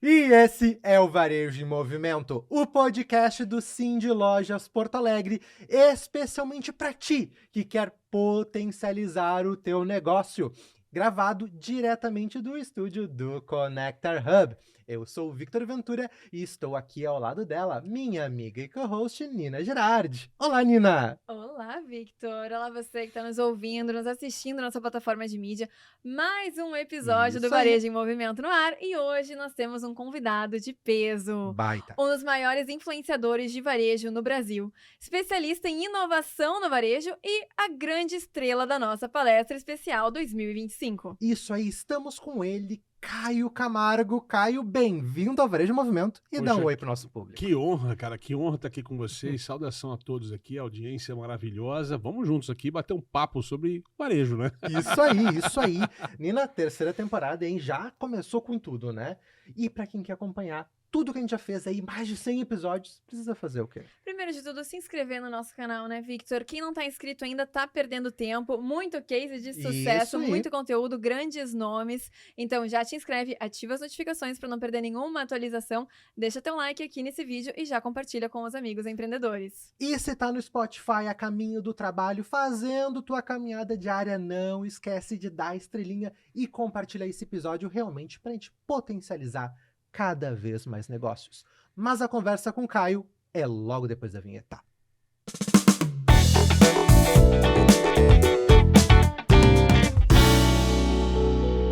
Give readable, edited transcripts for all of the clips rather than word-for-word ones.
E esse é o Varejo em Movimento, o podcast do Sim de Lojas Porto Alegre, especialmente para ti que quer potencializar o teu negócio. Gravado diretamente do estúdio do Connector Hub. Eu sou o Victor Ventura e estou aqui ao lado dela, minha amiga e co-host Nina Gerardi. Olá, Nina! Olá, Victor! Olá, você que está nos ouvindo, nos assistindo na sua plataforma de mídia. Mais um episódio do Isso aí. Varejo em Movimento no ar e hoje nós temos um convidado de peso. Baita. Um dos maiores influenciadores de varejo no Brasil, especialista em inovação no varejo e a grande estrela da nossa palestra especial 2025. Isso aí, estamos com ele, Caio Camargo. Caio, bem-vindo ao Varejo em Movimento e dá um Poxa, oi pro nosso público. Que honra, cara, que honra estar aqui com vocês. Saudação a todos aqui, audiência maravilhosa. Vamos juntos aqui bater um papo sobre varejo, né? Isso aí, isso aí. Nina, terceira temporada, hein? Já começou com tudo, né? E pra quem quer acompanhar tudo que a gente já fez aí, mais de 100 episódios, precisa fazer o quê? Primeiro de tudo, se inscrever no nosso canal, né, Victor? Quem não tá inscrito ainda tá perdendo tempo. Muito case de sucesso, Isso aí. muito conteúdo, grandes nomes. Então já te inscreve, ativa as notificações para não perder nenhuma atualização. Deixa teu like aqui nesse vídeo e já compartilha com os amigos empreendedores. E se tá no Spotify a caminho do trabalho, fazendo tua caminhada diária, não esquece de dar a estrelinha e compartilhar esse episódio realmente pra gente potencializar cada vez mais negócios. Mas a conversa com o Caio é logo depois da vinheta.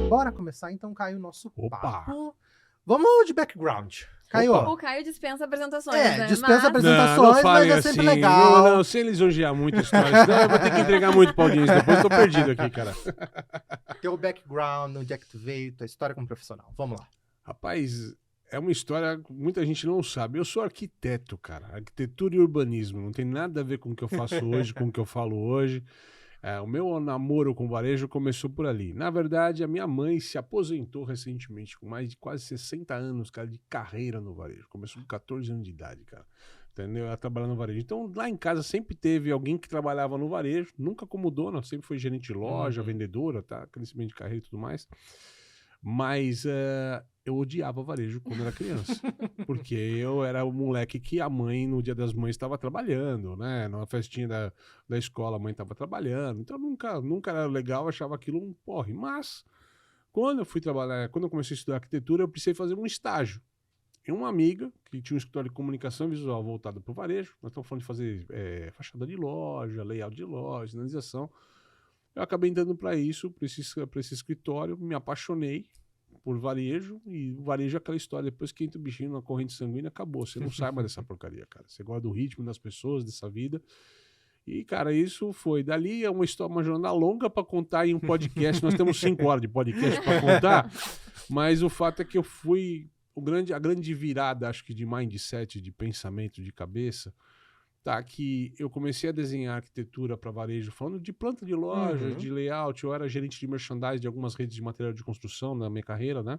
Bora começar então, Caio, nosso Opa! papo. Vamos de background. Caio, Opa. O Caio dispensa apresentações, né? dispensa Mas- apresentações, mas é sempre legal. Não, sem lisonjear muito a história, senão eu vou ter que entregar muito pra audiência depois. Tô perdido aqui, cara. Teu background, onde é que tu veio, tua história como profissional. Vamos lá. Rapaz, é uma história que muita gente não sabe. Eu sou arquiteto, cara. Arquitetura e urbanismo. Não tem nada a ver com o que eu faço hoje, com o que eu falo hoje. O meu namoro com varejo começou por ali. Na verdade, a minha mãe se aposentou recentemente, com mais de quase 60 anos, cara, de carreira no varejo. Começou com 14 anos de idade, cara. Entendeu? Ela trabalhava no varejo. Então, lá em casa sempre teve alguém que trabalhava no varejo, nunca como dona, sempre foi gerente de loja, vendedora, tá? Crescimento de carreira e tudo mais. Mas eu odiava varejo quando era criança. Porque eu era o moleque que a mãe, no Dia das Mães, estava trabalhando, né? Numa festinha da escola, a mãe estava trabalhando. Então nunca era legal, achava aquilo um porre. Mas, quando eu fui trabalhar, quando eu comecei a estudar arquitetura, eu precisei fazer um estágio. E uma amiga, que tinha um escritório de comunicação visual voltado para o varejo, nós estamos falando de fazer fachada de loja, layout de loja, sinalização. Eu acabei entrando para esse escritório, me apaixonei por varejo, e o varejo é aquela história, depois que entra o bichinho na corrente sanguínea, acabou, você não sai mais dessa porcaria, cara. Você gosta do ritmo das pessoas, dessa vida. E, cara, isso foi. Dali é uma história, uma jornada longa para contar em um podcast. Nós temos 5 horas de podcast para contar, mas o fato é que eu fui a grande virada, acho que de mindset, de pensamento, de cabeça. Tá, que eu comecei a desenhar arquitetura para varejo, falando de planta de loja, de layout. Eu era gerente de merchandising de algumas redes de material de construção na minha carreira, né?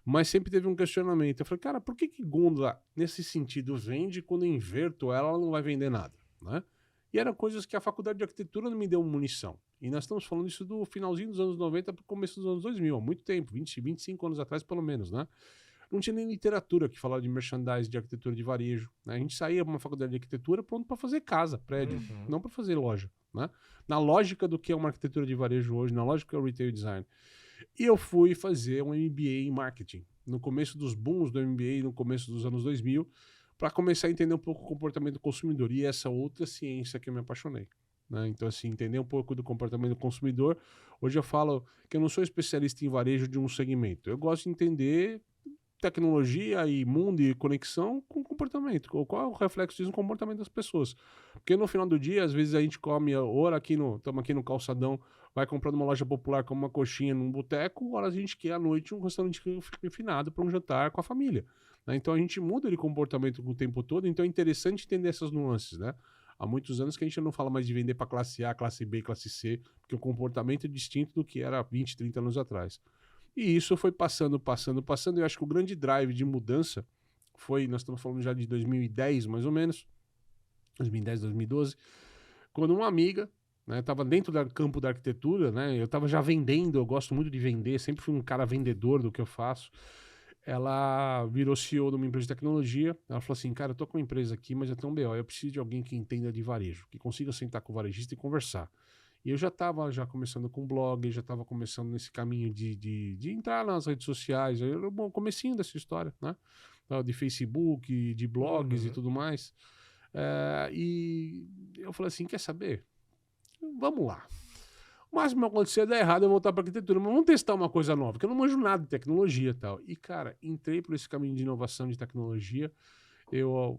Mas sempre teve um questionamento. Eu falei, cara, por que gôndola, nesse sentido, vende quando eu inverto ela não vai vender nada, né? E eram coisas que a faculdade de arquitetura não me deu munição. E nós estamos falando isso do finalzinho dos anos 90 para o começo dos anos 2000, há muito tempo, 25 anos atrás pelo menos, né? Não tinha nem literatura que falava de merchandising, de arquitetura de varejo, né? A gente saía para uma faculdade de arquitetura pronto para fazer casa, prédio, não para fazer loja, né? Na lógica do que é uma arquitetura de varejo hoje, na lógica que é o retail design. E eu fui fazer um MBA em marketing, no começo dos booms do MBA, no começo dos anos 2000, para começar a entender um pouco o comportamento do consumidor, e essa outra ciência que eu me apaixonei. Né? Então, assim, entender um pouco do comportamento do consumidor. Hoje eu falo que eu não sou especialista em varejo de um segmento, eu gosto de entender tecnologia e mundo e conexão com comportamento. Qual é o reflexo disso no comportamento das pessoas? Porque no final do dia, às vezes a gente come, ora estamos aqui no calçadão, vai comprar numa loja popular como uma coxinha num boteco, ora a gente quer à noite um restaurante refinado para um jantar com a família. Né? Então a gente muda de comportamento o tempo todo, então é interessante entender essas nuances, né? Há muitos anos que a gente não fala mais de vender para classe A, classe B, classe C, porque o comportamento é distinto do que era 20, 30 anos atrás. E isso foi passando. E eu acho que o grande drive de mudança foi, nós estamos falando já de 2010, mais ou menos, 2010, 2012, quando uma amiga, né, estava dentro do campo da arquitetura, né, eu estava já vendendo, eu gosto muito de vender, sempre fui um cara vendedor do que eu faço. ela virou CEO de uma empresa de tecnologia. Ela falou assim, cara, eu tô com uma empresa aqui, mas eu tenho um BO, eu preciso de alguém que entenda de varejo, que consiga sentar com o varejista e conversar. E eu já estava começando com blog, já estava começando nesse caminho de entrar nas redes sociais, era o comecinho dessa história, né? De Facebook, de blogs e tudo mais. E eu falei assim, quer saber? Vamos lá. O máximo que acontecer é dar errado, eu voltar para arquitetura, mas vamos testar uma coisa nova, porque eu não manjo nada de tecnologia e tal. E, cara, entrei por esse caminho de inovação de tecnologia.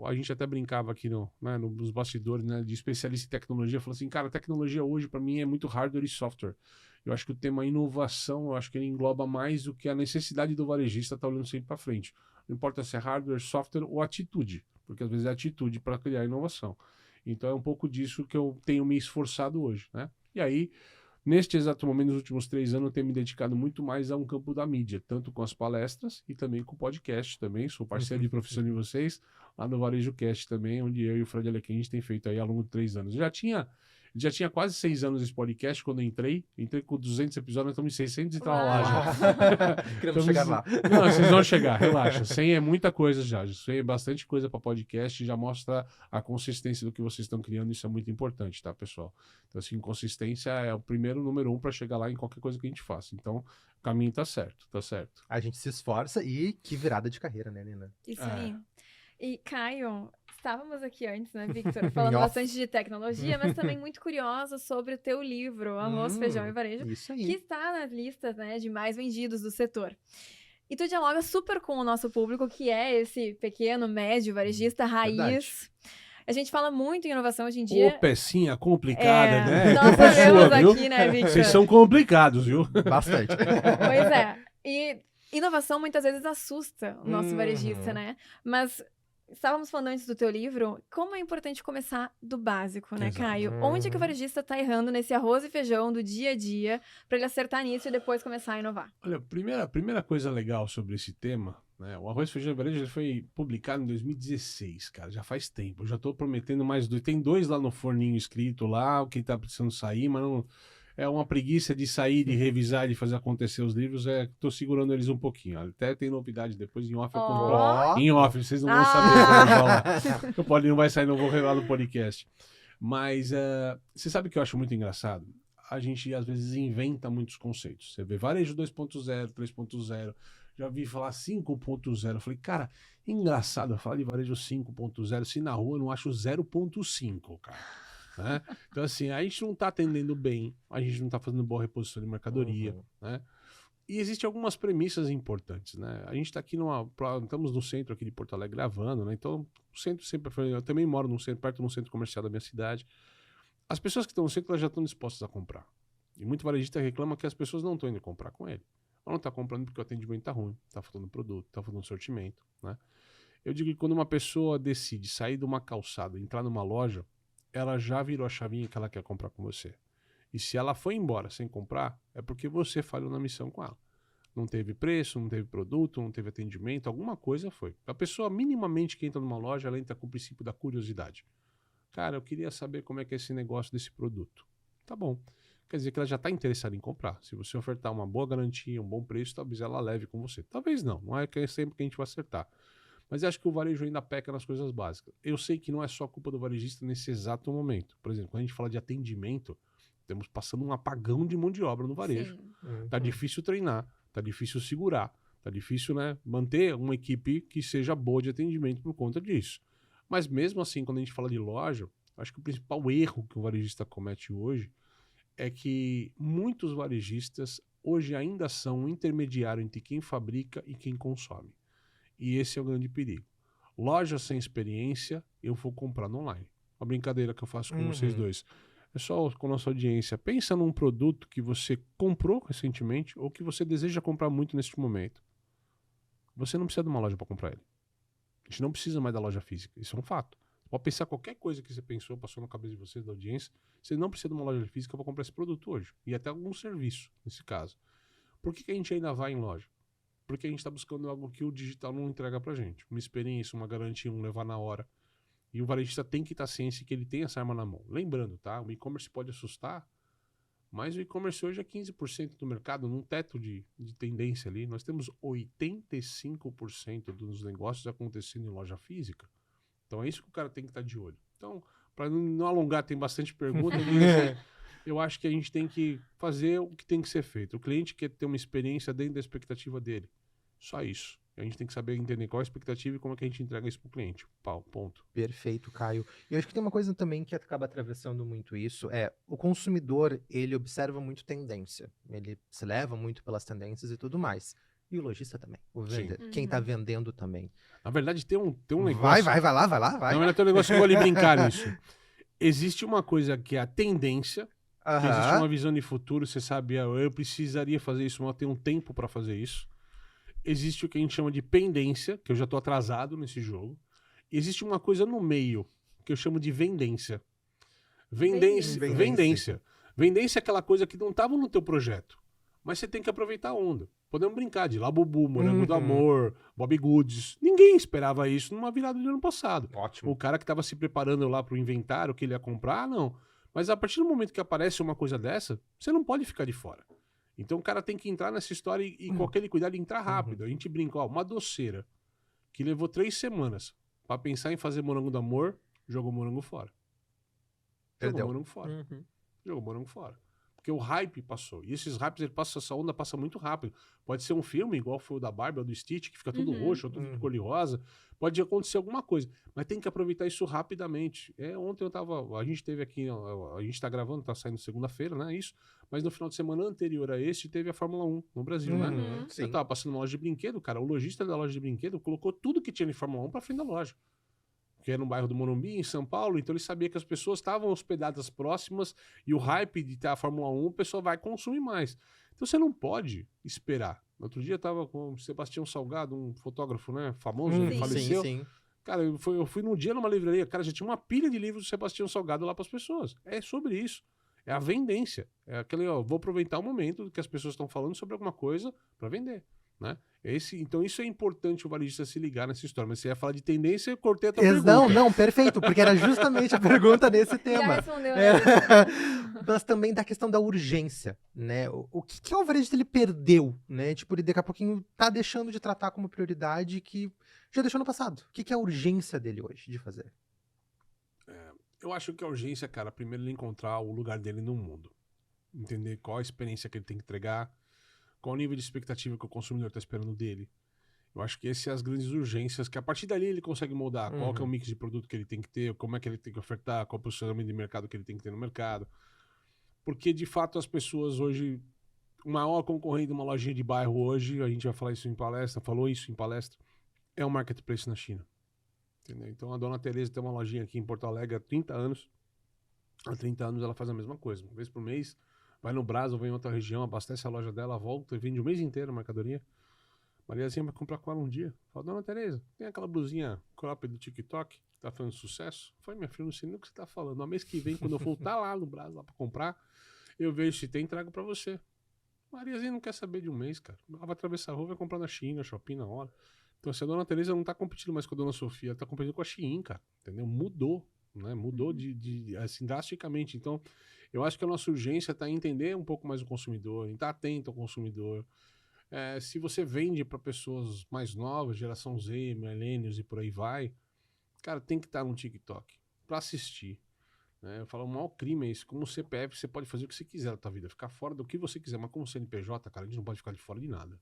A gente até brincava aqui nos bastidores, né, de especialista em tecnologia, falou assim, cara, a tecnologia hoje para mim é muito hardware e software. Eu acho que o tema inovação, eu acho que ele engloba mais do que a necessidade do varejista estar olhando sempre para frente. Não importa se é hardware, software ou atitude, porque às vezes é atitude para criar inovação. Então é um pouco disso que eu tenho me esforçado hoje, né? E aí, neste exato momento, nos últimos 3 anos, eu tenho me dedicado muito mais a um campo da mídia, tanto com as palestras e também com o podcast também. Sou parceiro de profissão de vocês, lá no Varejo Cast também, onde eu e o Fred Alequim, a gente tem feito aí ao longo de 3 anos. Já tinha quase 6 anos esse podcast quando eu entrei com 200 episódios, nós estamos em 600 e tal lá já. Queremos chegar lá. Não, vocês vão chegar, relaxa. 100 é muita coisa já. 100 é bastante coisa para podcast, já mostra a consistência do que vocês estão criando, isso é muito importante, tá, pessoal? Então, assim, consistência é o primeiro número 1 para chegar lá em qualquer coisa que a gente faça. Então, o caminho tá certo, tá certo. A gente se esforça e que virada de carreira, né, Nina? Isso aí. E, Caio, estávamos aqui antes, né, Victor, falando bastante de tecnologia, mas também muito curiosos sobre o teu livro, Arroz, Feijão e Varejo, Isso aí. que está nas listas, né, de mais vendidos do setor. E tu dialoga super com o nosso público, que é esse pequeno, médio, varejista raiz. Verdade. A gente fala muito em inovação hoje em dia. Ô, pecinha complicada, né? Nós Culpa sabemos sua, viu? aqui, né, Victor? Vocês são complicados, viu? Bastante. Pois é. E inovação muitas vezes assusta o nosso varejista, né? Mas estávamos falando antes do teu livro, como é importante começar do básico, né, Exato. Caio? Onde é que o varejista tá errando nesse arroz e feijão do dia a dia para ele acertar nisso e depois começar a inovar? Olha, a primeira coisa legal sobre esse tema, né? O Arroz, Feijão e Varejo ele foi publicado em 2016, cara, já faz tempo. Eu já tô prometendo mais 2. Tem 2 lá no forninho escrito lá, o que tá precisando sair, mas não... É uma preguiça de sair, de revisar, de fazer acontecer os livros. Tô segurando eles um pouquinho. Até tem novidade depois em off. Eu conto. Em off, vocês não vão saber o que eu vou falar. Não vai sair, não vou revelar no podcast. Mas você sabe o que eu acho muito engraçado? A gente às vezes inventa muitos conceitos. Você vê varejo 2.0, 3.0. Já vi falar 5.0. Eu falei, cara, engraçado eu falar de varejo 5.0 se na rua eu não acho 0.5, cara. Né? Então, assim, a gente não está atendendo bem, a gente não está fazendo boa reposição de mercadoria, né? E existem algumas premissas importantes, né? A gente está aqui estamos no centro aqui de Porto Alegre gravando, né? Então, o centro sempre foi... Eu também moro perto de um centro comercial da minha cidade. As pessoas que estão no centro, elas já estão dispostas a comprar. E muito varejista reclama que as pessoas não estão indo comprar com ele. Ela não está comprando porque o atendimento está ruim, está faltando produto, está faltando sortimento, né? Eu digo que quando uma pessoa decide sair de uma calçada e entrar numa loja, ela já virou a chavinha que ela quer comprar com você. E se ela foi embora sem comprar, é porque você falhou na missão com ela. Não teve preço, não teve produto, não teve atendimento, alguma coisa foi. A pessoa minimamente que entra numa loja, ela entra com o princípio da curiosidade. Cara, eu queria saber como é que é esse negócio desse produto. Tá bom. Quer dizer que ela já está interessada em comprar. Se você ofertar uma boa garantia, um bom preço, talvez ela leve com você. Talvez não é sempre que a gente vai acertar. Mas eu acho que o varejo ainda peca nas coisas básicas. Eu sei que não é só culpa do varejista nesse exato momento. Por exemplo, quando a gente fala de atendimento, estamos passando um apagão de mão de obra no varejo. Tá difícil treinar, tá difícil segurar, tá difícil, né, manter uma equipe que seja boa de atendimento por conta disso. Mas mesmo assim, quando a gente fala de loja, acho que o principal erro que o varejista comete hoje é que muitos varejistas hoje ainda são um intermediário entre quem fabrica e quem consome. E esse é o grande perigo. Loja sem experiência, eu vou comprar no online. Uma brincadeira que eu faço com vocês dois. É só com a nossa audiência. Pensa num produto que você comprou recentemente ou que você deseja comprar muito neste momento. Você não precisa de uma loja para comprar ele. A gente não precisa mais da loja física. Isso é um fato. Pode pensar qualquer coisa que você pensou, passou na cabeça de vocês, da audiência. Você não precisa de uma loja física para comprar esse produto hoje. E até algum serviço, nesse caso. Por que a gente ainda vai em loja? Porque a gente está buscando algo que o digital não entrega pra gente. Uma experiência, uma garantia, um levar na hora. E o varejista tem que estar ciente que ele tem essa arma na mão. Lembrando, tá? O e-commerce pode assustar, Mas o e-commerce hoje é 15% do mercado, num teto de tendência ali. Nós temos 85% dos negócios acontecendo em loja física. Então é isso que o cara tem que estar de olho. Então, para não alongar, tem bastante pergunta. Eu acho que a gente tem que fazer o que tem que ser feito. O cliente quer ter uma experiência dentro da expectativa dele. Só isso. A gente tem que saber entender qual é a expectativa e como é que a gente entrega isso pro cliente. Pau, ponto. Perfeito, Caio. E eu acho que tem uma coisa também que acaba atravessando muito isso, o consumidor, ele observa muito tendência, ele se leva muito pelas tendências e tudo mais. E o lojista também, quem tá vendendo também. Na verdade, tem um negócio... Vai lá. Na verdade, tem um negócio que eu vou ali brincar nisso. Existe uma coisa que é a tendência, que existe uma visão de futuro, você sabe, eu precisaria fazer isso, mas eu tenho um tempo para fazer isso. Existe o que a gente chama de pendência, que eu já estou atrasado nesse jogo. E existe uma coisa no meio, que eu chamo de vendência. Vendência. Vendência é aquela coisa que não estava no teu projeto, mas você tem que aproveitar a onda. Podemos brincar de Labubu, Morango do Amor, Bob Goods. Ninguém esperava isso numa virada de ano passado. Ótimo. O cara que estava se preparando lá para o inventário, que ele ia comprar, não. Mas a partir do momento que aparece uma coisa dessa, você não pode ficar de fora. Então o cara tem que entrar nessa história e com aquele cuidado de entrar rápido. A gente brinca, uma doceira que levou 3 semanas para pensar em fazer Morango do Amor, jogou morango fora. Perdeu. Jogou morango fora. Porque o hype passou. E esses hypes, essa onda passa muito rápido. Pode ser um filme, igual foi o da Barbie ou do Stitch, que fica tudo roxo, tudo de cor de rosa. Pode acontecer alguma coisa. Mas tem que aproveitar isso rapidamente. Ontem a gente teve aqui, a gente tá gravando, tá saindo segunda-feira, né? Isso. Mas no final de semana anterior a esse, teve a Fórmula 1 no Brasil, né? Sim. Eu tava passando uma loja de brinquedo, cara. O lojista da loja de brinquedo colocou tudo que tinha de Fórmula 1 pra frente da loja. Que é no bairro do Morumbi, em São Paulo, então ele sabia que as pessoas estavam hospedadas próximas e o hype de ter a Fórmula 1, o pessoal vai consumir mais. Então você não pode esperar. Outro dia eu tava com o Sebastião Salgado, um fotógrafo, né, famoso, ele faleceu. Sim. Cara, eu fui num dia numa livraria, cara, já tinha uma pilha de livros do Sebastião Salgado lá para as pessoas. É sobre isso. É a vendência. É aquele, vou aproveitar o momento que as pessoas estão falando sobre alguma coisa para vender, né? Então isso é importante o varejista se ligar nessa história. Mas você ia falar de tendência, eu cortei a tua pergunta. Não, perfeito, porque era justamente a pergunta nesse tema. Já respondeu. Mas também da questão da urgência, né? O que o varejista ele perdeu, né? Tipo, ele daqui a pouquinho tá deixando de tratar como prioridade que já deixou no passado. O que é a urgência dele hoje de fazer? Eu acho que a urgência, cara, primeiro ele encontrar o lugar dele no mundo. Entender qual a experiência que ele tem que entregar, qual o nível de expectativa que o consumidor está esperando dele. Eu acho que essas são as grandes urgências, que a partir dali ele consegue moldar qual que é o mix de produto que ele tem que ter, como é que ele tem que ofertar, qual o posicionamento de mercado que ele tem que ter no mercado. Porque, de fato, as pessoas hoje... O maior concorrente de uma lojinha de bairro hoje, a gente vai falar isso em palestra, falou isso em palestra, é o marketplace na China. Entendeu? Então, a dona Tereza tem uma lojinha aqui em Porto Alegre há 30 anos. Há 30 anos ela faz a mesma coisa. Uma vez por mês, vai no Brás ou vem em outra região, abastece a loja dela, volta e vende o mês inteiro a mercadoria. Mariazinha vai comprar com ela um dia. Fala, dona Tereza, tem aquela blusinha crop do TikTok que tá fazendo sucesso? Foi, minha filha, não sei nem o que você tá falando. No mês que vem, quando eu voltar lá no Brás, lá pra comprar, eu vejo se tem e trago pra você. Mariazinha não quer saber de um mês, cara. Ela vai atravessar a rua e vai comprar na China, Shopping na hora. Então, se a dona Tereza não tá competindo mais com a dona Sofia, ela tá competindo com a Shein, cara. Entendeu? Mudou, né? Mudou assim, drasticamente. Então, eu acho que a nossa urgência tá em entender um pouco mais o consumidor, em estar atento ao consumidor. Se você vende para pessoas mais novas, geração Z, millennials e por aí vai, cara, tem que estar no TikTok para assistir. Né? Eu falo, o maior crime é isso. Como CPF, você pode fazer o que você quiser na tua vida, ficar fora do que você quiser, mas como CNPJ, cara, a gente não pode ficar de fora de nada.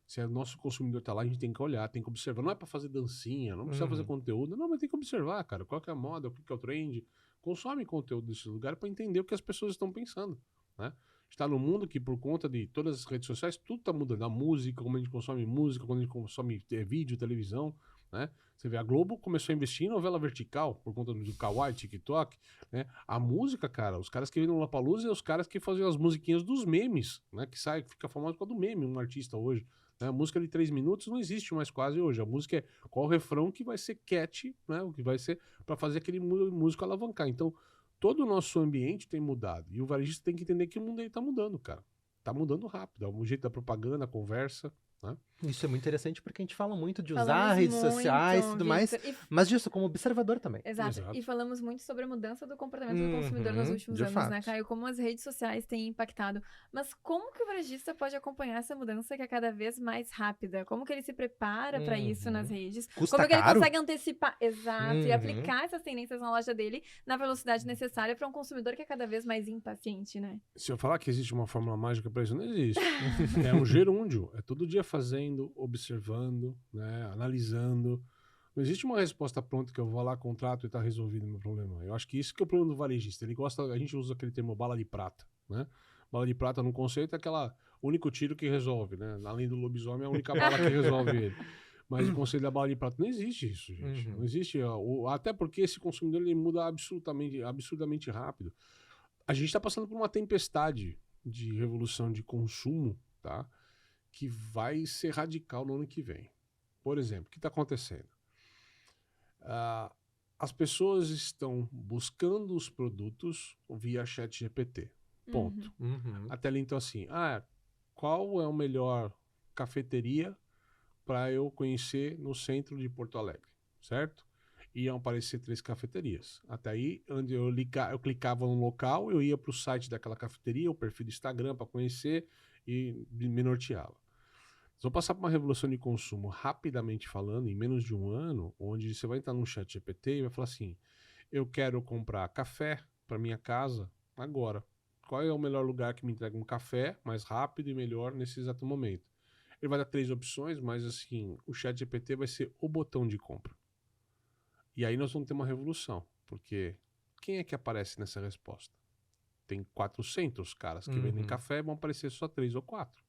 Se o nosso consumidor tá lá, a gente tem que olhar, tem que observar. Não é para fazer dancinha, não precisa fazer conteúdo, não, mas tem que observar, cara, qual que é a moda, o que é o trend. Consome conteúdo desse lugar para entender o que as pessoas estão pensando, né? Está no mundo que, por conta de todas as redes sociais, tudo está mudando. A música, como a gente consome música, quando a gente consome vídeo, televisão, né? Você vê, a Globo começou a investir em novela vertical, por conta do Kawaii, TikTok, né? A música, cara, os caras que vêm no Lollapalooza é os caras que fazem as musiquinhas dos memes, né? Que fica famoso por causa do meme, um artista hoje. Né? A música de 3 minutos não existe mais quase hoje. A música é qual o refrão que vai ser catchy, né? O que vai ser para fazer aquele músico alavancar. Então, todo o nosso ambiente tem mudado. E o varejista tem que entender que o mundo aí tá mudando, cara. Tá mudando rápido. É o jeito da propaganda, a conversa, né? Isso é muito interessante porque a gente fala muito de usar Falamos redes muito, sociais e tudo mais, Victor, mas disso como observador também. Exato. Exato. E falamos muito sobre a mudança do comportamento do consumidor nos últimos de anos, né, fato. Caio? Como as redes sociais têm impactado. Mas como que o varejista pode acompanhar essa mudança que é cada vez mais rápida? Como que ele se prepara para isso nas redes? Custa Como que ele caro? consegue antecipar, exato, e Uhum. aplicar essas tendências na loja dele na velocidade necessária para um consumidor que é cada vez mais impaciente, né? Se eu falar que existe uma fórmula mágica para isso, não existe. É um gerúndio. É todo dia fazendo, observando, né, analisando. Não existe uma resposta pronta que eu vou lá, contrato e tá resolvido o meu problema. Eu acho que isso que é o problema do varejista. Ele gosta, a gente usa aquele termo bala de prata, né? Bala de prata no conceito é aquela único tiro que resolve, né? Além do lobisomem, é a única bala que resolve ele. Mas o conceito da bala de prata não existe isso, gente. Não existe. Até porque esse consumidor ele muda absurdamente rápido. A gente está passando por uma tempestade de revolução de consumo, tá? Que vai ser radical no ano que vem. Por exemplo, o que está acontecendo? As pessoas estão buscando os produtos via ChatGPT. Ponto. Até ali, então, assim, qual é a melhor cafeteria para eu conhecer no centro de Porto Alegre, certo? Iam aparecer 3 cafeterias. Até aí, onde eu clicava no local, eu ia para o site daquela cafeteria, o perfil do Instagram para conhecer e me norteava. Vou passar por uma revolução de consumo, rapidamente falando, em menos de um ano, onde você vai entrar num chat GPT e vai falar assim, eu quero comprar café para minha casa agora. Qual é o melhor lugar que me entrega um café mais rápido e melhor nesse exato momento? Ele vai dar 3 opções, mas assim, o chat GPT vai ser o botão de compra. E aí nós vamos ter uma revolução, porque quem é que aparece nessa resposta? Tem 400 caras que vendem café, vão aparecer só 3 ou 4.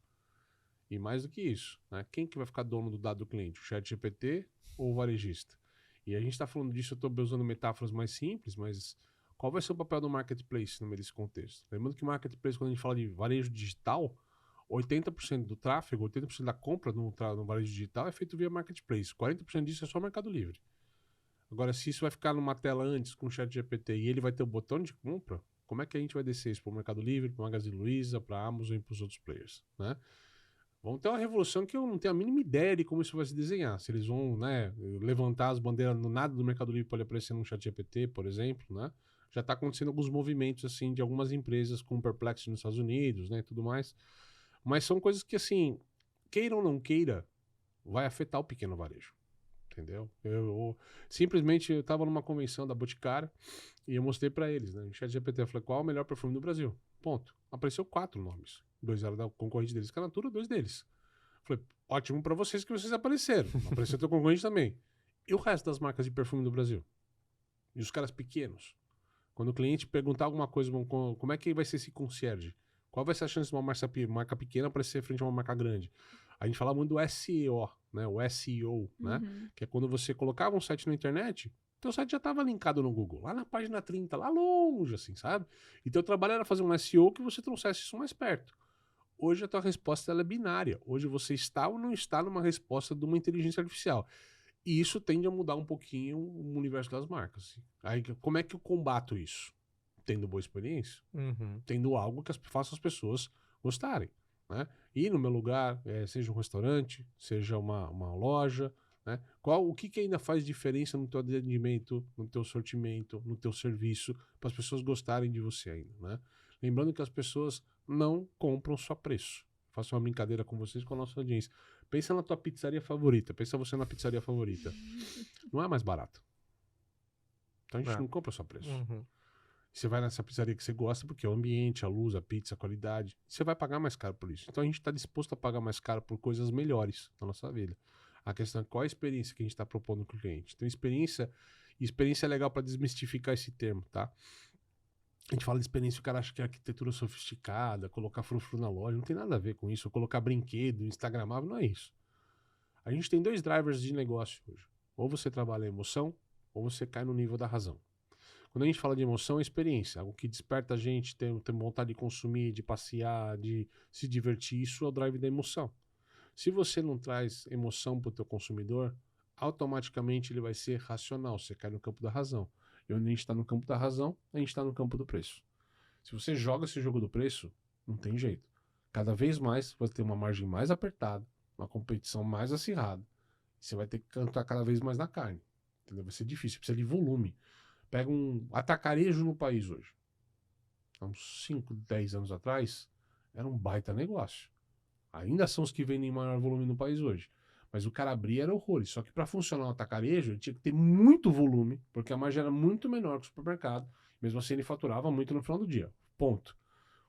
E mais do que isso, né? Quem que vai ficar dono do dado do cliente? O ChatGPT ou o varejista? E a gente está falando disso, eu estou usando metáforas mais simples, mas qual vai ser o papel do marketplace no meio desse contexto? Lembrando que marketplace, quando a gente fala de varejo digital, 80% do tráfego, 80% da compra no varejo digital é feito via marketplace. 40% disso é só Mercado Livre. Agora, se isso vai ficar numa tela antes com o ChatGPT e ele vai ter o botão de compra, como é que a gente vai descer isso para o Mercado Livre, para o Magazine Luiza, para a Amazon e para os outros players, né? Vamos ter uma revolução que eu não tenho a mínima ideia de como isso vai se desenhar. Se eles vão, né, levantar as bandeiras no nada do Mercado Livre para ele aparecer no ChatGPT, por exemplo, né? Já está acontecendo alguns movimentos assim de algumas empresas com Perplexity nos Estados Unidos, né, e tudo mais. Mas são coisas que assim, queira ou não queira, vai afetar o pequeno varejo. Entendeu? Eu simplesmente estava numa convenção da Boticário e eu mostrei para eles, né? No ChatGPT eu falei, qual é o melhor perfume do Brasil? Ponto. Apareceu 4 nomes. 2 eram da concorrente deles, que é a Natura, 2 deles. Falei, ótimo para vocês que vocês apareceram. Apareceu teu concorrente também. E o resto das marcas de perfume do Brasil? E os caras pequenos? Quando o cliente perguntar alguma coisa, como é que vai ser esse concierge? Qual vai ser a chance de uma marca pequena aparecer frente a uma marca grande? A gente fala muito do SEO, né? O SEO, né? Que é quando você colocava um site na internet, teu site já estava linkado no Google, lá na página 30, lá longe, assim, sabe? E teu trabalho era fazer um SEO que você trouxesse isso mais perto. Hoje a tua resposta ela é binária. Hoje você está ou não está numa resposta de uma inteligência artificial. E isso tende a mudar um pouquinho o universo das marcas. Aí, como é que eu combato isso? Tendo boa experiência, tendo algo que faça as pessoas gostarem, né? E no meu lugar, seja um restaurante, seja uma loja, né? O que ainda faz diferença no teu atendimento, no teu sortimento, no teu serviço, para as pessoas gostarem de você ainda, né? Lembrando que as pessoas não compram só preço. Faço uma brincadeira com vocês, com a nossa audiência. Pensa na tua pizzaria favorita, pensa você na pizzaria favorita. Não é mais barato. Então a gente não compra só preço. Você vai nessa pizzaria que você gosta porque é o ambiente, a luz, a pizza, a qualidade. Você vai pagar mais caro por isso. Então a gente está disposto a pagar mais caro por coisas melhores na nossa vida. A questão é qual a experiência que a gente está propondo para o cliente. Então experiência é legal para desmistificar esse termo, tá? A gente fala de experiência, o cara acha que é arquitetura sofisticada, colocar frufru na loja, não tem nada a ver com isso. Ou colocar brinquedo, instagramável, não é isso. A gente tem 2 drivers de negócio hoje. Ou você trabalha a emoção, ou você cai no nível da razão. Quando a gente fala de emoção, é experiência. Algo que desperta a gente, tem vontade de consumir, de passear, de se divertir. Isso é o drive da emoção. Se você não traz emoção para o teu consumidor, automaticamente ele vai ser racional. Você cai no campo da razão. E onde a gente está no campo da razão, a gente está no campo do preço. Se você joga esse jogo do preço, não tem jeito. Cada vez mais você tem uma margem mais apertada, uma competição mais acirrada. Você vai ter que cantar cada vez mais na carne. Entendeu? Vai ser difícil, precisa de volume. Pega um atacarejo no país hoje. Há uns 5, 10 anos atrás, era um baita negócio. Ainda são os que vendem maior volume no país hoje. Mas o cara abria era horrores. Só que para funcionar um atacarejo, ele tinha que ter muito volume, porque a margem era muito menor que o supermercado. Mesmo assim, ele faturava muito no final do dia. Ponto.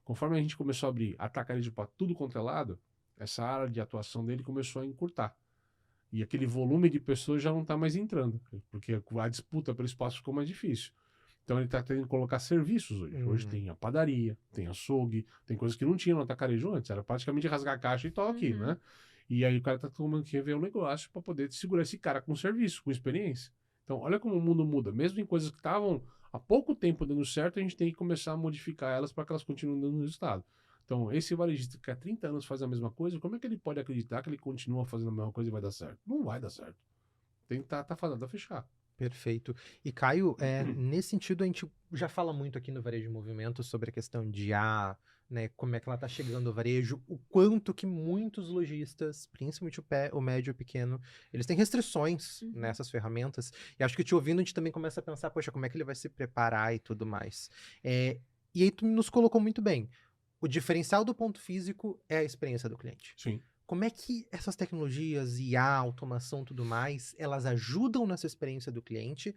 Conforme a gente começou a abrir atacarejo para tudo quanto é lado, essa área de atuação dele começou a encurtar. E aquele volume de pessoas já não está mais entrando, porque a disputa pelo espaço ficou mais difícil. Então ele está tendo que colocar serviços hoje. Hoje tem a padaria, tem açougue, tem coisas que não tinha no atacarejo antes. Era praticamente rasgar a caixa e tô aqui, né? E aí o cara está tomando que rever o negócio para poder segurar esse cara com serviço, com experiência. Então olha como o mundo muda. Mesmo em coisas que estavam há pouco tempo dando certo, a gente tem que começar a modificar elas para que elas continuem dando resultado. Então, esse varejista que há 30 anos faz a mesma coisa, como é que ele pode acreditar que ele continua fazendo a mesma coisa e vai dar certo? Não vai dar certo. Tem que estar fazendo a fechar. Perfeito. E Caio, nesse sentido a gente já fala muito aqui no Varejo em Movimento sobre a questão de né, como é que ela está chegando ao varejo, o quanto que muitos lojistas, principalmente o médio e o pequeno, eles têm restrições nessas ferramentas. E acho que te ouvindo a gente também começa a pensar, poxa, como é que ele vai se preparar e tudo mais. E aí tu nos colocou muito bem. O diferencial do ponto físico é a experiência do cliente. Sim. Como é que essas tecnologias, IA, automação e tudo mais, elas ajudam nessa experiência do cliente,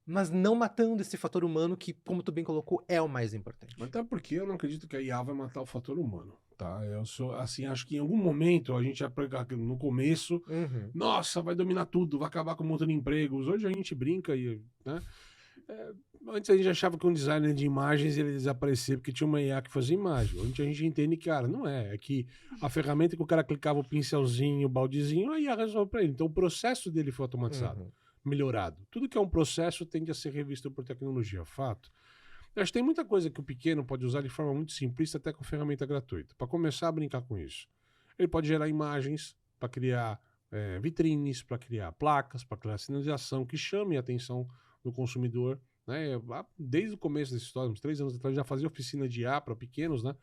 mas não matando esse fator humano que, como tu bem colocou, é o mais importante? Até porque eu não acredito que a IA vai matar o fator humano, tá? Eu sou, assim, acho que em algum momento a gente vai pegar no começo, nossa, vai dominar tudo, vai acabar com um monte de empregos. Hoje a gente brinca e, né? Antes a gente achava que um designer de imagens ele ia desaparecer porque tinha uma IA que fazia imagem. Hoje a gente entende que, cara, não é. É que a ferramenta que o cara clicava o pincelzinho, o baldezinho, a IA resolve pra ele. Então o processo dele foi automatizado, melhorado. Tudo que é um processo tende a ser revisto por tecnologia, fato. Eu acho que tem muita coisa que o pequeno pode usar de forma muito simplista, até com ferramenta gratuita. Para começar a brincar com isso. Ele pode gerar imagens para criar vitrines, para criar placas, para criar sinalização que chame a atenção do consumidor, né? Desde o começo dessa história, uns 3 anos atrás, já fazia oficina de IA para pequenos, né?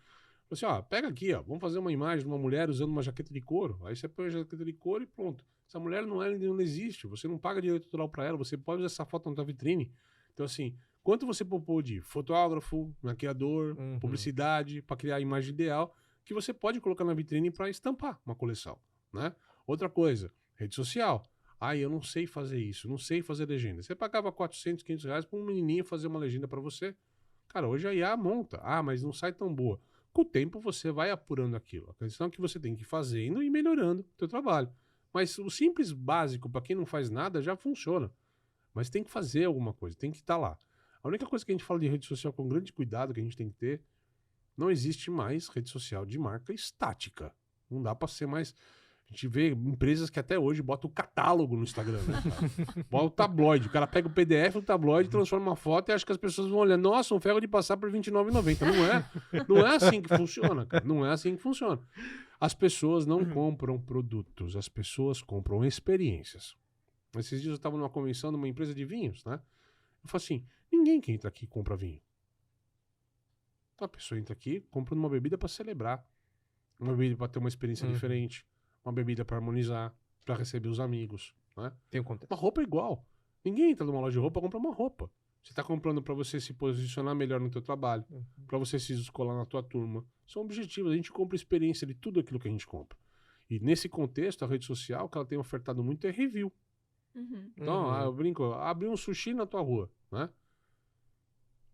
Assim, ó, pega aqui, ó, vamos fazer uma imagem de uma mulher usando uma jaqueta de couro. Aí você põe a jaqueta de couro e pronto. Essa mulher não existe, você não paga direito autoral para ela, você pode usar essa foto na tua vitrine. Então, assim, quanto você poupou de fotógrafo, maquiador, publicidade, para criar a imagem ideal, que você pode colocar na vitrine para estampar uma coleção, né? Outra coisa, rede social. Eu não sei fazer isso, não sei fazer legenda. Você pagava 400, 500 reais para um menininho fazer uma legenda para você. Cara, hoje a IA monta. Mas não sai tão boa. Com o tempo você vai apurando aquilo. A questão é que você tem que ir fazendo e melhorando o teu trabalho. Mas o simples básico, para quem não faz nada, já funciona. Mas tem que fazer alguma coisa, tem que estar lá. A única coisa que a gente fala de rede social com grande cuidado que a gente tem que ter, não existe mais rede social de marca estática. Não dá para ser mais... A gente vê empresas que até hoje botam o catálogo no Instagram, né, cara? Bota o tabloide. O cara pega o PDF do tabloide, transforma uma foto e acha que as pessoas vão olhar. Nossa, um ferro de passar por R$29,90. Não é. Não é assim que funciona, cara. Não é assim que funciona. As pessoas não compram produtos. As pessoas compram experiências. Esses dias eu estava numa convenção de uma empresa de vinhos, né? Eu falo assim, ninguém que entra aqui compra vinho. A pessoa entra aqui, compra uma bebida para celebrar. Uma bebida para ter uma experiência diferente. Uma bebida para harmonizar, para receber os amigos, né? Tem um contexto. Uma roupa é igual. Ninguém entra numa loja de roupa para comprar uma roupa. Você está comprando para você se posicionar melhor no teu trabalho, para você se descolar na tua turma. São objetivos. A gente compra experiência de tudo aquilo que a gente compra. E nesse contexto, a rede social, que ela tem ofertado muito é review. Então, eu brinco, abre um sushi na tua rua, né?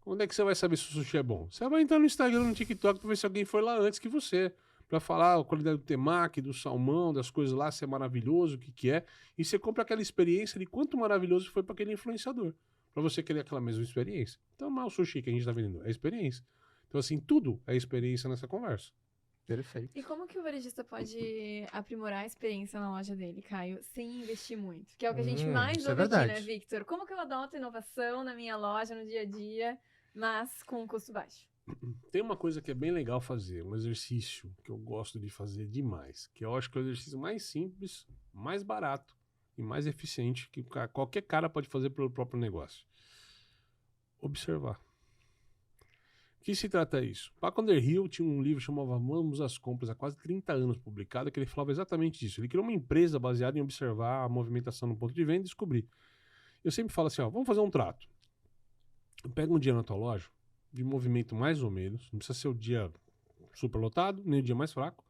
Onde é que você vai saber se o sushi é bom? Você vai entrar no Instagram, no TikTok, para ver se alguém foi lá antes que você. Para falar a qualidade do temaki, do salmão, das coisas lá, se é maravilhoso, o que é. E você compra aquela experiência de quanto maravilhoso foi para aquele influenciador. Para você querer aquela mesma experiência. Então não é o sushi que a gente está vendendo, é experiência. Então assim, tudo é experiência nessa conversa. Perfeito. E como que o varejista pode aprimorar a experiência na loja dele, Caio, sem investir muito? Que é o que a gente mais ouve aqui, né, Victor? Como que eu adoto inovação na minha loja, no dia a dia, mas com um custo baixo? Tem uma coisa que é bem legal fazer, um exercício que eu gosto de fazer demais, que eu acho que é o exercício mais simples, mais barato e mais eficiente que qualquer cara pode fazer pelo próprio negócio. Observar. Que se trata isso? Paco Underhill tinha um livro chamado Vamos às Compras, há quase 30 anos publicado, que ele falava exatamente disso. Ele criou uma empresa baseada em observar a movimentação no ponto de venda e descobrir. Eu sempre falo assim, ó, vamos fazer um trato. Pega um dia na tua loja, de movimento mais ou menos, não precisa ser o dia super lotado, nem o dia mais fraco,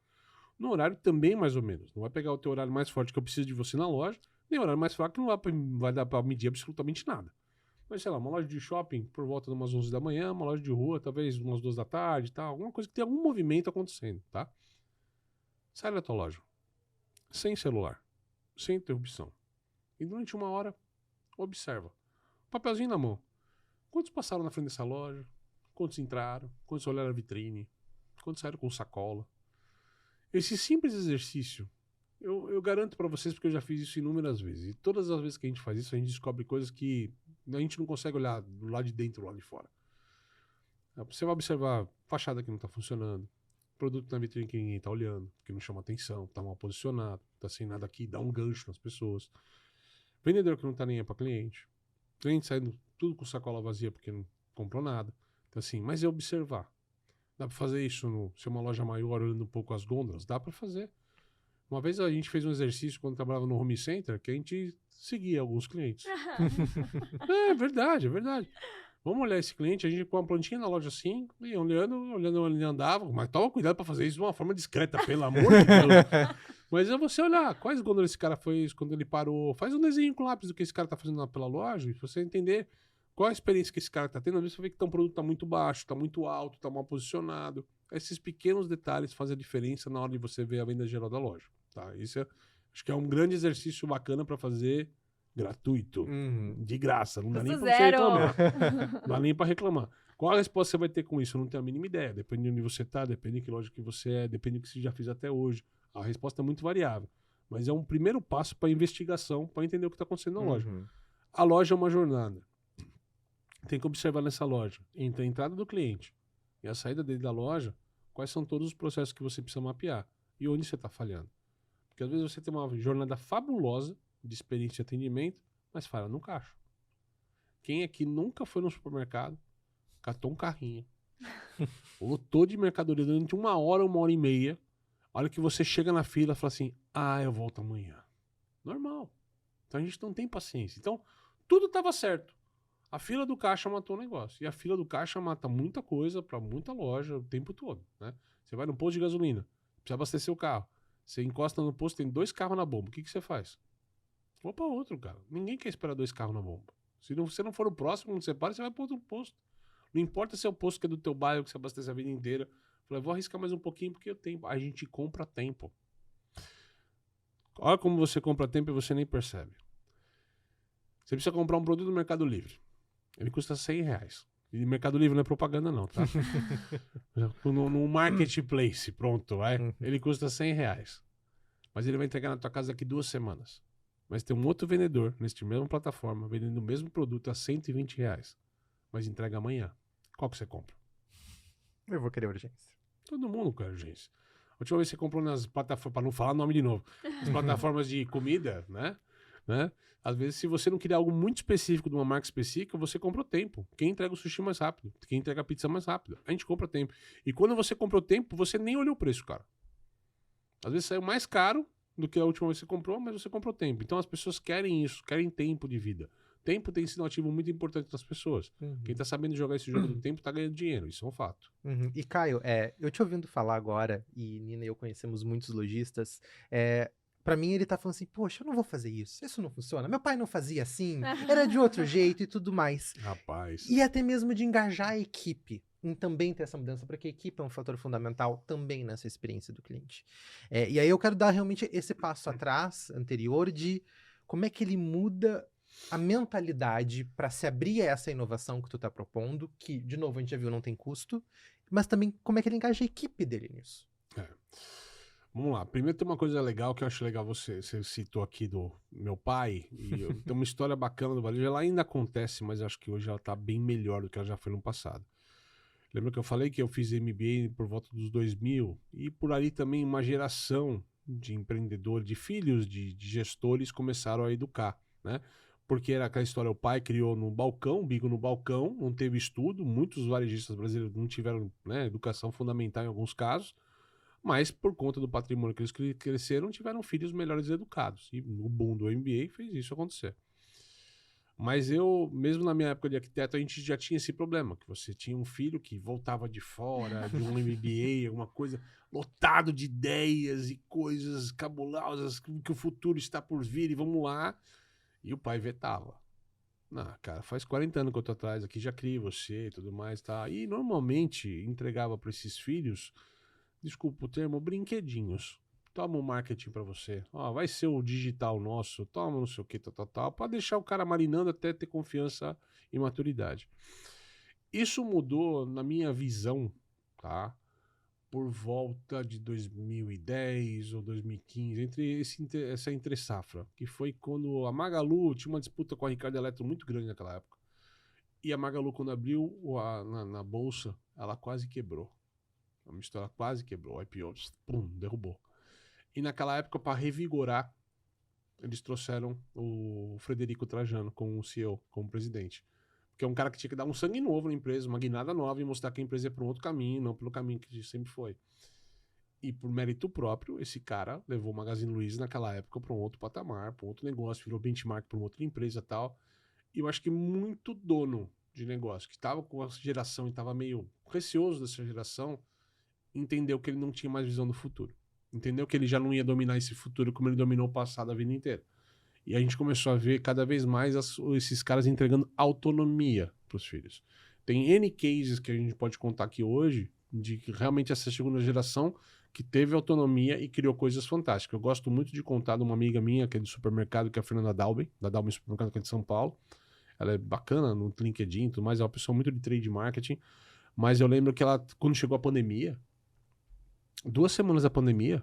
no horário também mais ou menos. Não vai pegar o teu horário mais forte que eu preciso de você na loja, nem o horário mais fraco que não vai dar para medir absolutamente nada. Mas, sei lá, uma loja de shopping por volta de umas 11 da manhã, uma loja de rua talvez umas 2 da tarde, tá? Alguma coisa que tem algum movimento acontecendo, tá? Sai da tua loja, sem celular, sem interrupção. E durante 1 hora, observa. Papelzinho na mão. Quantos passaram na frente dessa loja? Quantos entraram? Quantos olharam a vitrine? Quantos saíram com sacola? Esse simples exercício, eu garanto pra vocês, porque eu já fiz isso inúmeras vezes. E todas as vezes que a gente faz isso, a gente descobre coisas que a gente não consegue olhar do lado de dentro, do lado de fora. Você vai observar fachada que não tá funcionando, produto na vitrine que ninguém tá olhando, que não chama atenção, tá mal posicionado, tá sem nada aqui, dá um gancho nas pessoas. Vendedor que não tá nem aí pra cliente. Cliente saindo tudo com sacola vazia porque não comprou nada. Então assim, mas é observar. Dá pra fazer isso se é uma loja maior, olhando um pouco as gôndolas? Dá pra fazer. Uma vez a gente fez um exercício quando trabalhava no home center, que a gente seguia alguns clientes. É verdade, é verdade. Vamos olhar esse cliente, a gente com uma plantinha na loja assim, e olhando onde ele andava, mas toma cuidado pra fazer isso de uma forma discreta, pelo amor de Deus. Mas é você olhar quais gôndolas esse cara fez quando ele parou, faz um desenho com lápis do que esse cara tá fazendo lá pela loja, e você entender qual a experiência que esse cara tá tendo. Às vezes você vê que um produto tá muito baixo, tá muito alto, tá mal posicionado. Esses pequenos detalhes fazem a diferença na hora de você ver a venda geral da loja. Tá? Isso acho que é um grande exercício bacana para fazer gratuito, de graça. Não dá nem para você reclamar. Não dá nem para reclamar. Qual a resposta você vai ter com isso? Eu não tenho a mínima ideia. Depende de onde você tá, depende de que loja que você é, depende do que você já fez até hoje. A resposta é muito variável. Mas é um primeiro passo para investigação, para entender o que está acontecendo na loja. A loja é uma jornada. Tem que observar nessa loja, entre a entrada do cliente e a saída dele da loja, quais são todos os processos que você precisa mapear e onde você está falhando. Porque às vezes você tem uma jornada fabulosa de experiência de atendimento, mas falha no caixa. Quem aqui nunca foi no supermercado, catou um carrinho, lotou de mercadoria durante 1 hora, 1h30, a hora que você chega na fila e fala assim, eu volto amanhã. Normal. Então a gente não tem paciência. Então, tudo estava certo. A fila do caixa matou o negócio. E a fila do caixa mata muita coisa para muita loja o tempo todo, né? Você vai no posto de gasolina, precisa abastecer o carro. Você encosta no posto, tem 2 carros na bomba. O que você faz? Vou para outro, cara. Ninguém quer esperar 2 carros na bomba. Se você não for o próximo, quando você para, você vai para outro posto. Não importa se é o posto que é do teu bairro, que você abastece a vida inteira. Falei, vou arriscar mais um pouquinho porque eu tenho. A gente compra tempo. Olha como você compra tempo e você nem percebe. Você precisa comprar um produto no Mercado Livre. Ele custa R$100. E Mercado Livre não é propaganda não, tá? no marketplace, pronto, vai. Ele custa R$100. Mas ele vai entregar na tua casa daqui 2 semanas. Mas tem um outro vendedor, neste mesma plataforma, vendendo o mesmo produto a R$120. Mas entrega amanhã. Qual que você compra? Eu vou querer urgência. Todo mundo quer urgência. A última vez que você comprou nas plataformas, para não falar o nome de novo, as plataformas de comida, né? Às vezes, se você não queria algo muito específico de uma marca específica, você compra o tempo. Quem entrega o sushi mais rápido? Quem entrega a pizza mais rápido? A gente compra tempo. E quando você comprou tempo, você nem olhou o preço, cara. Às vezes saiu mais caro do que a última vez que você comprou, mas você comprou tempo. Então as pessoas querem isso, querem tempo de vida. Tempo tem sido um ativo muito importante das pessoas. Quem tá sabendo jogar esse jogo do tempo tá ganhando dinheiro, isso é um fato. E Caio, eu te ouvindo falar agora, e Nina e eu conhecemos muitos lojistas, pra mim ele tá falando assim, poxa, eu não vou fazer isso não funciona. Meu pai não fazia assim, era de outro jeito e tudo mais. Rapaz. E até mesmo de engajar a equipe em também ter essa mudança, porque a equipe é um fator fundamental também nessa experiência do cliente. E aí eu quero dar realmente esse passo atrás, anterior, de como é que ele muda a mentalidade para se abrir a essa inovação que tu tá propondo, que, de novo, a gente já viu, não tem custo, mas também como é que ele engaja a equipe dele nisso. Vamos lá. Primeiro tem uma coisa legal que eu acho legal, você citou aqui do meu pai, e tem uma história bacana do varejo. Ela ainda acontece, mas acho que hoje ela tá bem melhor do que ela já foi no passado. Lembra que eu falei que eu fiz MBA por volta dos 2000, e por ali também uma geração de empreendedores, de filhos de gestores começaram a educar, né? porque era aquela história, o pai criou no balcão, bico no balcão, não teve estudo, muitos varejistas brasileiros não tiveram, né, educação fundamental em alguns casos, mas por conta do patrimônio que eles cresceram, tiveram filhos melhores educados. E o boom do MBA fez isso acontecer. Mas eu, mesmo na minha época de arquiteto, a gente já tinha esse problema, que você tinha um filho que voltava de fora, de um MBA, alguma coisa, lotado de ideias e coisas cabulosas, que o futuro está por vir e vamos lá. E o pai vetava. Não, cara, faz 40 anos que eu tô atrás aqui, já criei você e tudo mais, tá? E normalmente entregava para esses filhos, desculpa o termo, brinquedinhos. Toma o marketing pra você. Ó, vai ser o digital nosso. Toma não sei o que, tal. Pode deixar o cara marinando até ter confiança e maturidade. Isso mudou na minha visão, tá? Por volta de 2010 ou 2015, essa entre safra, que foi quando a Magalu tinha uma disputa com a Ricardo Eletro muito grande naquela época. E a Magalu, quando abriu na bolsa, ela quase quebrou. A mistura quase quebrou. O IPO, pum, derrubou. E naquela época, para revigorar, eles trouxeram o Frederico Trajano como CEO, como presidente. Porque é um cara que tinha que dar um sangue novo na empresa, uma guinada nova e mostrar que a empresa ia para um outro caminho, não pelo caminho que sempre foi. E por mérito próprio, esse cara levou o Magazine Luiza naquela época para um outro patamar, para um outro negócio, virou benchmark para uma outra empresa e tal. E eu acho que muito dono de negócio, que estava com essa geração e estava meio receoso dessa geração, entendeu que ele não tinha mais visão do futuro. Entendeu que ele já não ia dominar esse futuro como ele dominou o passado a vida inteira. E a gente começou a ver cada vez mais esses caras entregando autonomia para os filhos. Tem N cases que a gente pode contar aqui hoje de que realmente essa segunda geração que teve autonomia e criou coisas fantásticas. Eu gosto muito de contar de uma amiga minha que é de supermercado, que é a Fernanda Dalben, da Dalben Supermercado, que é de São Paulo. Ela é bacana no LinkedIn e tudo mais, é uma pessoa muito de trade marketing. Mas eu lembro que ela, quando chegou a pandemia, 2 semanas da pandemia,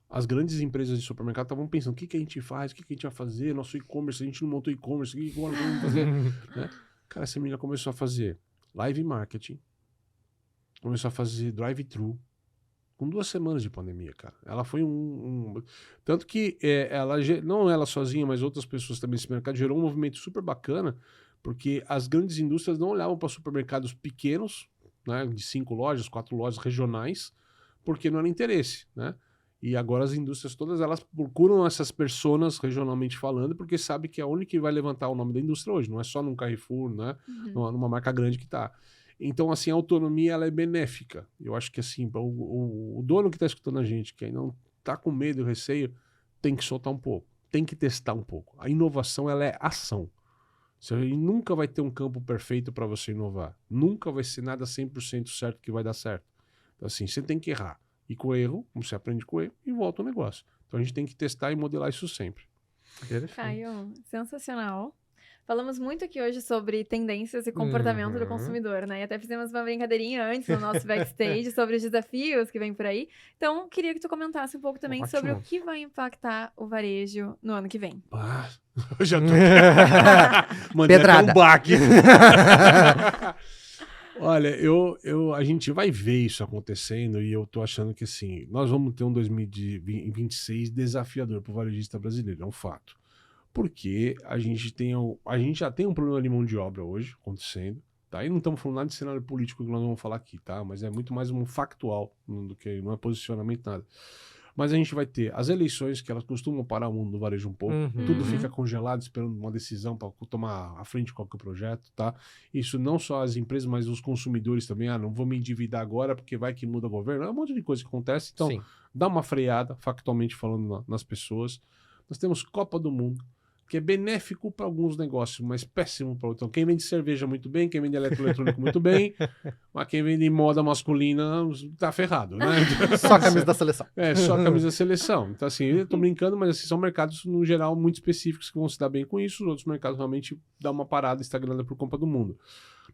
as grandes empresas de supermercado estavam pensando, o que a gente faz, o que a gente vai fazer, nosso e-commerce, a gente não montou e-commerce, o que agora vamos fazer? Né? Cara, essa menina começou a fazer live marketing, começou a fazer drive-thru, com 2 semanas de pandemia, cara. Ela foi tanto que ela, não ela sozinha, mas outras pessoas também nesse mercado, gerou um movimento super bacana, porque as grandes indústrias não olhavam para supermercados pequenos, né, de 5 lojas, 4 lojas regionais, porque não era interesse, né? E agora as indústrias todas, elas procuram essas personas regionalmente falando, porque sabe que é a única que vai levantar o nome da indústria hoje, não é só num Carrefour, né? Numa marca grande que tá. Então, assim, a autonomia, ela é benéfica. Eu acho que, assim, o dono que tá escutando a gente, que não tá com medo e receio, tem que soltar um pouco, tem que testar um pouco. A inovação, ela é ação. Você nunca vai ter um campo perfeito para você inovar. Nunca vai ser nada 100% certo que vai dar certo. Então, assim, você tem que errar. E com o erro, você aprende com o erro e volta ao negócio. Então a gente tem que testar e modelar isso sempre. Caio, sensacional. Falamos muito aqui hoje sobre tendências e comportamento do consumidor, né? E até fizemos uma brincadeirinha antes no nosso backstage sobre os desafios que vem por aí. Então, queria que tu comentasse um pouco também sobre o que vai impactar o varejo no ano que vem. Ah, eu já tô... Pedrada. Um baque. Olha, a gente vai ver isso acontecendo e eu tô achando que, assim, nós vamos ter um 2026 desafiador pro varejista brasileiro, é um fato. Porque a gente já tem um problema de mão de obra hoje acontecendo, tá? E não estamos falando nada de cenário político que nós vamos falar aqui, tá? Mas é muito mais um factual do que não é posicionamento, nada. Mas a gente vai ter as eleições, que elas costumam parar o mundo do varejo um pouco. Tudo fica congelado, esperando uma decisão para tomar à frente de qualquer projeto, tá? Isso não só as empresas, mas os consumidores também. Não vou me endividar agora porque vai que muda o governo. É um monte de coisa que acontece. Então, dá uma freada, factualmente falando, nas pessoas. Nós temos Copa do Mundo, que é benéfico para alguns negócios, mas péssimo para outros. Então, quem vende cerveja muito bem, quem vende eletroeletrônico muito bem, mas quem vende moda masculina tá ferrado, né? Só a camisa da seleção. Só a camisa da seleção. Então, assim, eu tô brincando, mas assim, são mercados, no geral, muito específicos que vão se dar bem com isso. Os outros mercados realmente dão uma parada estagnada por Copa do Mundo.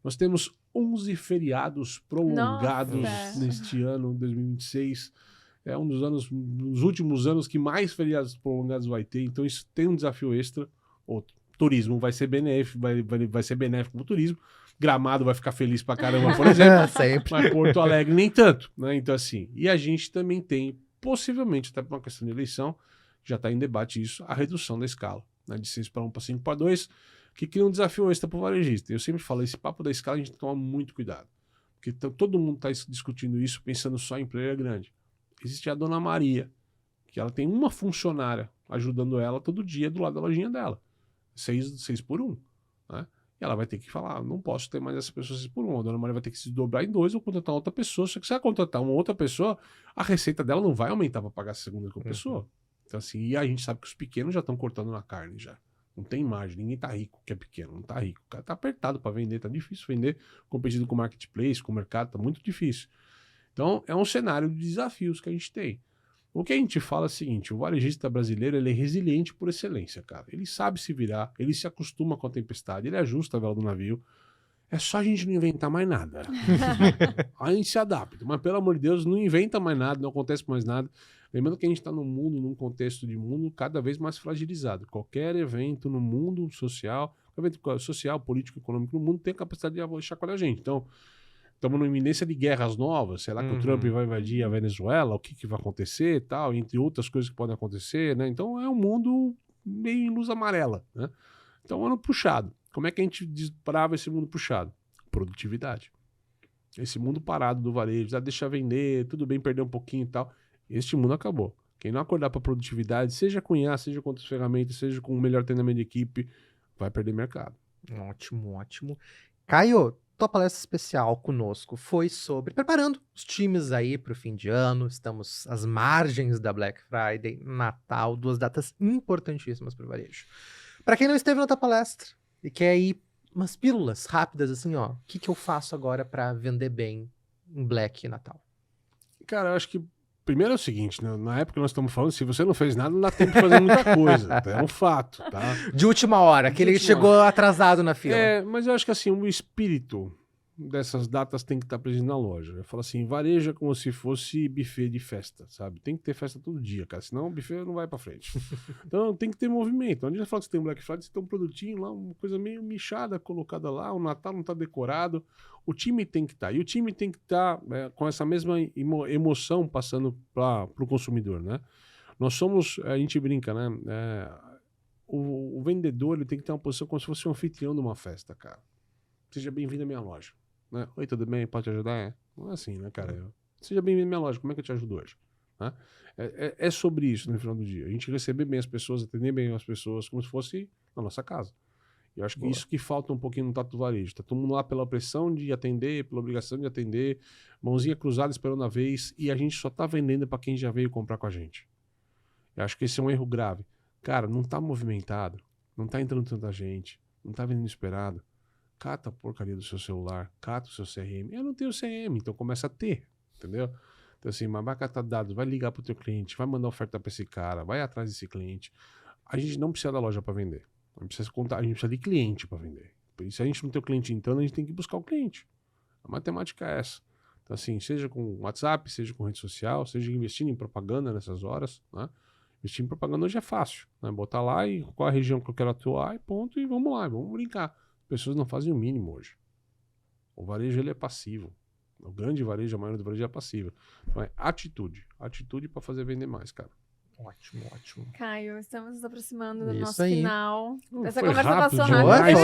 Nós temos 11 feriados prolongados neste ano, 2026. É um dos últimos anos que mais feriados prolongados vai ter, então isso tem um desafio extra. O turismo vai ser benéfico, vai ser benéfico para o turismo. Gramado vai ficar feliz pra caramba, por exemplo. Sempre. Mas Porto Alegre nem tanto, né? Então, assim, e a gente também tem, possivelmente, até por uma questão de eleição, já está em debate isso, a redução da escala. né, de 6 para 1 para 5 para 2, que cria um desafio extra para o varejista. Eu sempre falo, esse papo da escala a gente tem que tomar muito cuidado. Porque todo mundo está discutindo isso pensando só em player grande. Existe a Dona Maria, que ela tem uma funcionária ajudando ela todo dia do lado da lojinha dela. 6 por 1. Né? E ela vai ter que falar, não posso ter mais essa pessoa 6 por 1. A Dona Maria vai ter que se dobrar em 2 ou contratar outra pessoa. Só que se ela contratar uma outra pessoa, a receita dela não vai aumentar para pagar a segunda pessoa. Então assim, e a gente sabe que os pequenos já estão cortando na carne já. Não tem margem, ninguém tá rico que é pequeno, não tá rico. O cara tá apertado para vender, tá difícil vender, competindo com o marketplace, com o mercado, tá muito difícil. Então, é um cenário de desafios que a gente tem. O que a gente fala é o seguinte, o varejista brasileiro ele é resiliente por excelência, cara. Ele sabe se virar, ele se acostuma com a tempestade, ele ajusta a vela do navio. É só a gente não inventar mais nada. A gente se adapta, mas pelo amor de Deus, não inventa mais nada, não acontece mais nada. Lembrando que a gente está num mundo, num contexto de mundo cada vez mais fragilizado. Qualquer evento no mundo social, político, econômico no mundo tem a capacidade de chacoalhar a gente. Então, estamos numa iminência de guerras novas, sei lá que o Trump vai invadir a Venezuela, o que vai acontecer e tal, entre outras coisas que podem acontecer, né? Então é um mundo meio em luz amarela, né? Então é um ano puxado. Como é que a gente desbrava esse mundo puxado? Produtividade. Esse mundo parado do varejo, deixa vender, tudo bem perder um pouquinho e tal. Este mundo acabou. Quem não acordar para produtividade, seja com IA, seja com outras ferramentas, seja com o melhor treinamento de equipe, vai perder mercado. Ótimo, ótimo. Caio, tua palestra especial conosco foi sobre preparando os times aí para o fim de ano. Estamos às margens da Black Friday, Natal, 2 datas importantíssimas para o varejo. Para quem não esteve na tua palestra e quer ir umas pílulas rápidas assim, ó, o que eu faço agora para vender bem em Black e Natal? Cara, eu acho que primeiro é o seguinte, né? Na época que nós estamos falando, se você não fez nada, não dá tempo de fazer muita coisa. É um fato, tá? De última hora, aquele que chegou atrasado na fila. Mas eu acho que assim, o espírito dessas datas tem que estar presente na loja. Eu falo assim, vareja como se fosse buffet de festa, sabe? Tem que ter festa todo dia, cara, senão o buffet não vai pra frente. Então tem que ter movimento. Não adianta falar que você tem um Black Friday, você tem um produtinho lá, uma coisa meio michada colocada lá, o Natal não tá decorado. O time tem que estar. E o time tem que estar com essa mesma emoção passando pro consumidor, né? Nós somos, a gente brinca, né? O vendedor ele tem que ter uma posição como se fosse um anfitrião de uma festa, cara. Seja bem-vindo à minha loja. Né? Oi, tudo bem? Pode te ajudar? Não é assim, né, cara? Seja bem-vindo à minha loja. Como é que eu te ajudo hoje? Né? É sobre isso no final do dia. A gente receber bem as pessoas, atender bem as pessoas, como se fosse na nossa casa. E eu acho que isso que falta um pouquinho no tato do varejo. Tá todo mundo lá pela pressão de atender, pela obrigação de atender, mãozinha cruzada esperando a vez, e a gente só tá vendendo para quem já veio comprar com a gente. Eu acho que esse é um erro grave. Cara, não tá movimentado, não tá entrando tanta gente, não tá vendendo esperado. Cata a porcaria do seu celular, cata o seu CRM. Eu não tenho CRM, então começa a ter, entendeu? Então assim, mas vai catar dados, vai ligar pro teu cliente, vai mandar oferta para esse cara, vai atrás desse cliente. A gente não precisa da loja para vender. A gente precisa de cliente para vender. E se a gente não tem o cliente entrando, a gente tem que buscar o cliente. A matemática é essa. Então assim, seja com WhatsApp, seja com rede social, seja investindo em propaganda nessas horas, né? Investir em propaganda hoje é fácil, né? Botar lá e qual a região que eu quero atuar e ponto, e vamos lá, vamos brincar. Pessoas não fazem o mínimo hoje. O varejo ele é passivo. O grande varejo, a maioria do varejo é passiva. Então é atitude. Atitude para fazer vender mais, cara. Ótimo, ótimo. Caio, estamos nos aproximando do Isso nosso aí. final. Essa Foi conversa rápido passou demais.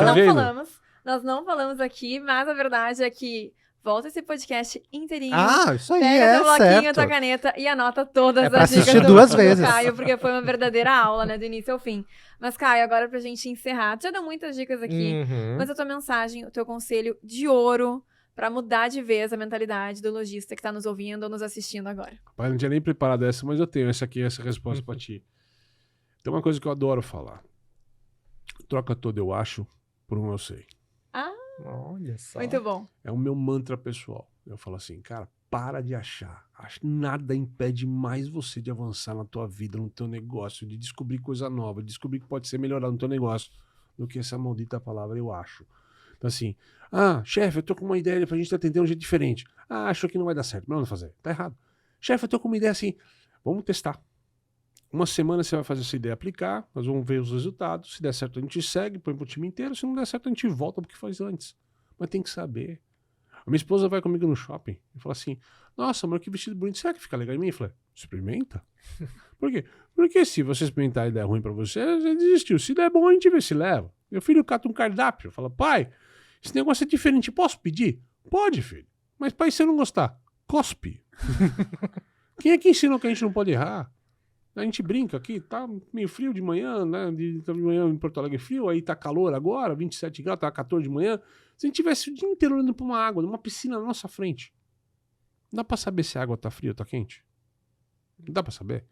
rápido. Nós não falamos aqui, mas a verdade é que volta esse podcast inteirinho. Isso aí, pega o bloquinho, certo. tua caneta e anota todas pra as dicas assistir do 2 vezes. Caio, porque foi uma verdadeira aula, né, do início ao fim. Mas, Caio, agora pra gente encerrar, tu já deu muitas dicas aqui, mas a tua mensagem, o teu conselho de ouro pra mudar de vez a mentalidade do lojista que tá nos ouvindo ou nos assistindo agora. Pai, não tinha nem preparado essa, mas eu tenho essa resposta pra ti. Tem uma coisa que eu adoro falar. Troca todo eu acho por um eu sei. Olha só. Muito bom. É o meu mantra pessoal. Eu falo assim, cara, para de achar. Nada impede mais você de avançar na tua vida, no teu negócio, de descobrir coisa nova, de descobrir que pode ser melhorado no teu negócio, do que essa maldita palavra eu acho. Então assim, chefe, eu tô com uma ideia pra gente atender de um jeito diferente. Acho que não vai dar certo. Não, fazer. Tá errado. Chefe, eu tô com uma ideia assim. Vamos testar. Uma semana você vai fazer essa ideia aplicar, nós vamos ver os resultados. Se der certo, a gente segue, põe pro time inteiro. Se não der certo, a gente volta pro que faz antes. Mas tem que saber. A minha esposa vai comigo no shopping e fala assim, nossa, mas que vestido bonito, será que fica legal em mim? Eu falei, Experimenta. Por quê? Porque se você experimentar e der ruim pra você desistiu. Se der bom, a gente vê se leva. Meu filho cata um cardápio, fala, pai, esse negócio é diferente, posso pedir? Pode, filho. Mas pai, se você não gostar, cospe. Quem é que ensinou que a gente não pode errar? A gente brinca aqui, tá meio frio de manhã, né? De manhã em Porto Alegre frio, aí tá calor agora, 27 graus, tá 14 de manhã. Se a gente tivesse o dia inteiro olhando pra uma água, numa piscina na nossa frente, não dá pra saber se a água tá fria ou tá quente? Não dá pra saber.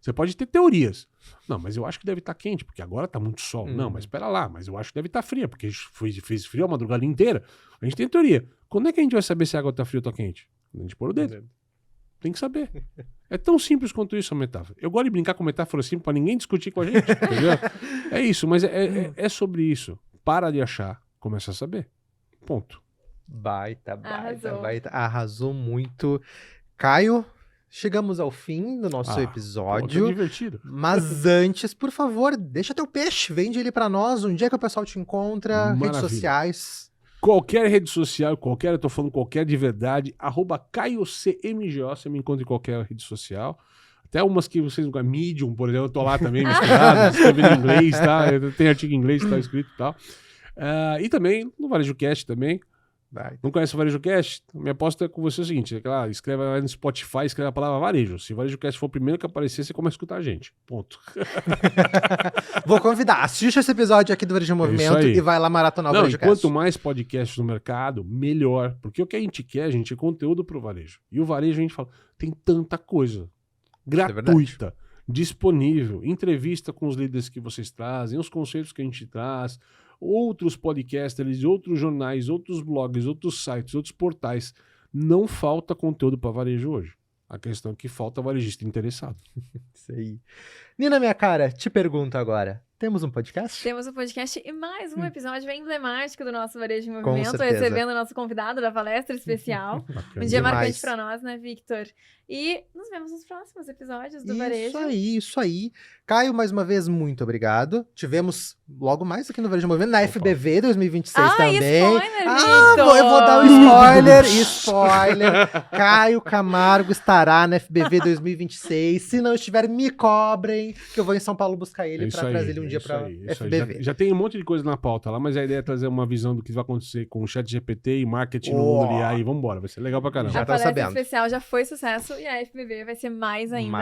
Você pode ter teorias. Não, mas eu acho que deve estar quente, porque agora tá muito sol. Não, mas espera lá, mas eu acho que deve estar fria, porque fez frio a madrugada inteira. A gente tem teoria. Quando é que a gente vai saber se a água tá fria ou tá quente? A gente pôr o dedo. Tem que saber. É tão simples quanto isso a metáfora. Eu gosto de brincar com metáfora assim pra ninguém discutir com a gente, entendeu? É isso, mas é sobre isso. Para de achar, começa a saber. Ponto. Baita. Arrasou muito. Caio, chegamos ao fim do nosso episódio. Pô, divertido. Mas antes, por favor, deixa teu peixe, vende ele pra nós. Onde é que o pessoal te encontra? Maravilha. Redes sociais. Qualquer rede social, eu tô falando qualquer de verdade, @CaioCMGO, você me encontra em qualquer rede social. Até umas que vocês não Medium, por exemplo, eu tô lá também misturado, escrevendo em inglês, tá? Tem artigo em inglês que tá escrito e tal. E também no Varejo Cast também. Não conhece o Varejo Cast? Minha aposta é com você o seguinte, escreve lá no Spotify, escreve a palavra varejo. Se o Varejo Cast for o primeiro que aparecer, você começa a escutar a gente. Ponto. Vou convidar, assiste esse episódio aqui do Varejo Movimento e vai lá maratonar o Varejo Cast. Quanto mais podcasts no mercado, melhor. Porque o que a gente quer, gente, é conteúdo pro varejo. E o varejo, a gente fala, tem tanta coisa gratuita, disponível, entrevista com os líderes que vocês trazem, os conceitos que a gente traz, outros podcasters, outros jornais, outros blogs, outros sites, outros portais. Não falta conteúdo para varejo hoje. A questão é que falta varejista interessado. Isso aí. Nina, minha cara, te pergunto agora. Temos um podcast? Temos um podcast e mais um episódio emblemático do nosso Varejo em Movimento, recebendo o nosso convidado da palestra especial. Um dia marcante para nós, né, Victor? E nos vemos nos próximos episódios do Varejo. Isso aí. Caio, mais uma vez, muito obrigado. Tivemos logo mais aqui no Varejo em Movimento, na FBV 2026 também. Spoiler, eu vou dar um spoiler. Caio Camargo estará na FBV 2026. Se não estiver, me cobrem, que eu vou em São Paulo buscar ele para trazer ele um dia para FBV. Já tem um monte de coisa na pauta lá, mas a ideia é trazer uma visão do que vai acontecer com o ChatGPT e marketing no mundo do IA. E vambora, vai ser legal pra caramba. Já tá sabendo. A palestra especial já foi sucesso e a FBV vai ser mais ainda,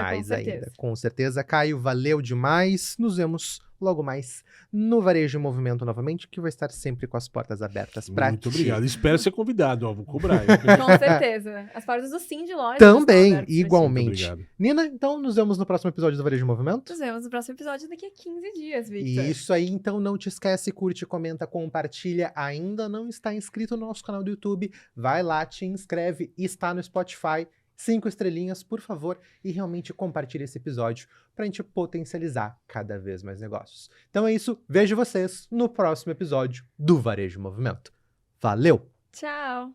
com certeza. Caio, valeu demais. Nos vemos logo mais no Varejo em Movimento novamente, que vai estar sempre com as portas abertas pra ti. Muito obrigado. Espero ser convidado, vou cobrar. Com certeza. As portas do Sim de Loja também, igualmente. Nina, então nos vemos no próximo episódio do Varejo em Movimento? Nos vemos no próximo episódio daqui a 15 dias, Victor. Isso aí, então não te esquece, curte, comenta, compartilha. Ainda não está inscrito no nosso canal do YouTube? Vai lá, te inscreve, está no Spotify. 5 estrelinhas, por favor, e realmente compartilhe esse episódio pra gente potencializar cada vez mais negócios. Então é isso, vejo vocês no próximo episódio do Varejo Movimento. Valeu! Tchau!